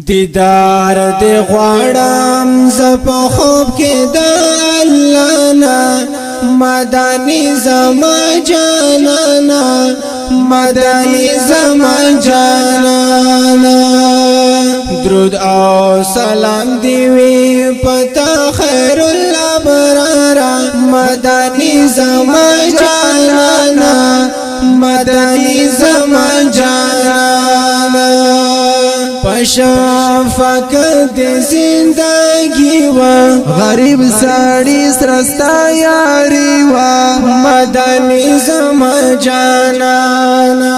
دیدار دی غواړم زپ خوب کې د الله نا مدانی زما جانانا مدانی زما جانانا درود او سلام دی وی پتا خیر الابرار مدانی زما جانانا مدانی زما جانانا پشفقت زندگی و غریب ساڑی سرستا یاری و مدنی زما جانانا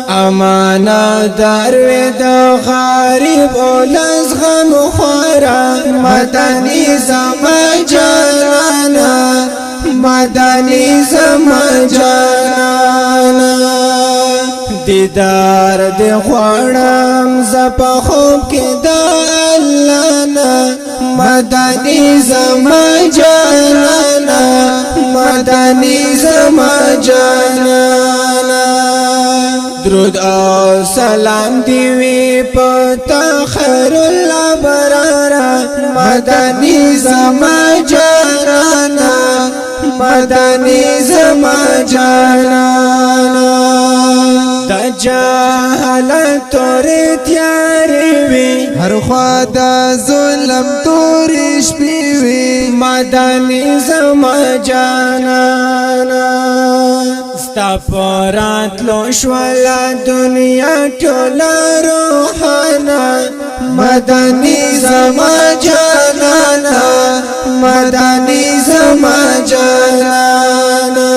امانا دروی د غریب اولز غم خورا مدنی زما جانانا مدنی زما جانانا دیدار دی غواړم زپ خوب کې د الله نا مدنی زما جانانا مدنی زما جانانا درود او سلام دی وی پتا خیر الابرار مدنی زما جانانا مدنی زما جانانا دا جهالت توری تیاری وی هر خوا دا ظلم توری شپی وی مدنی زما جانانا ستا پرات لو شوالا دنیا ټولا روحانا مدنی زما جانانا مدنی زما جانانا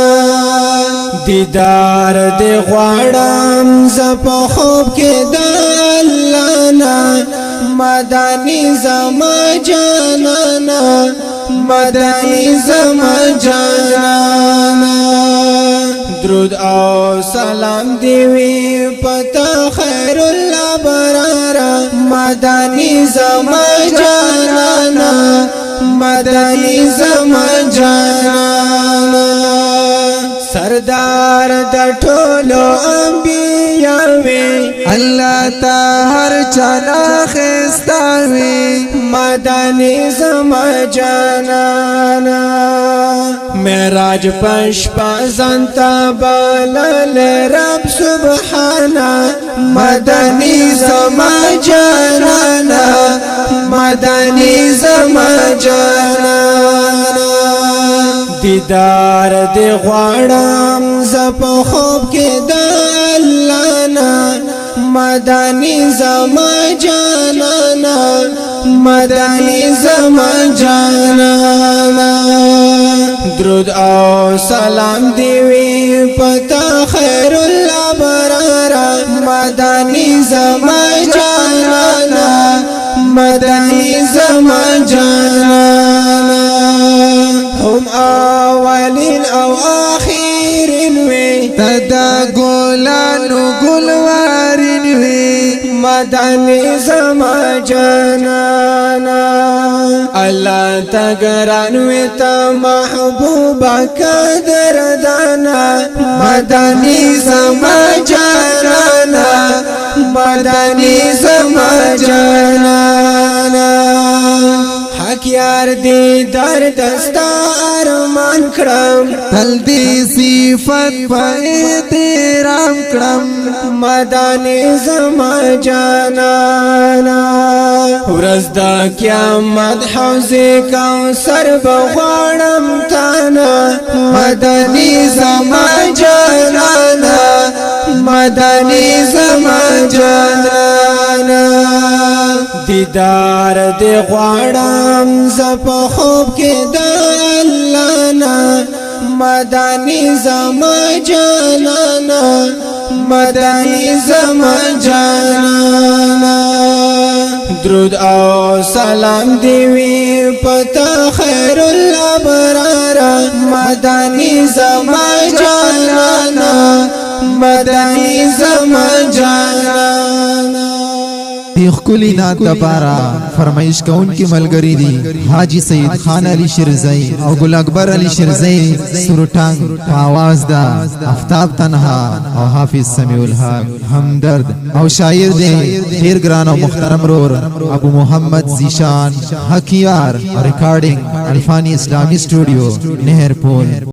دیدار دی غواړم زپ خوب کې د الله نا مدنی زما جانانا مدنی زما جانانا درود او سلام دی وی پتا خیر الابرار مدنی زما جانانا مدنی زما جانانا سردار د ټولو انبیاء وی الله تا هر چانا خستاوی مدنی زما جانانا معراج پشپا زنتا بلل رب سبحانا مدنی زما جانانا مدنی زما جانانا دیدار دی غواړم زپ خوب کې د الله نا مدنی زما جانانا مدنی زما جانانا درود او سلام دی وی پتا خیر الابرار مدنی زما جانانا مدنی زما جانانا هم اولین او آخرین وی تدا گلانو گلوارین وی مدنی زما جانانا اللہ تگران وی تا محبوبا قدردانا مدنی زما جانانا مدنی زما جانانا حق یار دی درد ستا ارمان کرم تل دی صفت پا احترام کرم مدنی زما جانانا ورځ د قیامت حوض کوثر بغواړم تانا مدنی زما جانانا مدنی زما جانانا دیدار دی غواړم زپ خوب کې د الله نا مدنی زما جانانا مدنی زما جانانا درود او سلام دی وی پتا خیر الابرار مدنی زما جانانا مدنی زما جانانا دی خکلی نات دپارا فرمایش کون کی ملګری دی حاجی سید خان علی شیرزئی او ګل اکبر علی شیرزئی سرټنګ आवाज دا افتاب تنها او حافظ سمیع الحق همدرد او شاعر دی ډیر ګران او محترم رور ابو محمد زیشان حقیار ریکارډینګ الفانی اسلامی سټوډیو نهر پول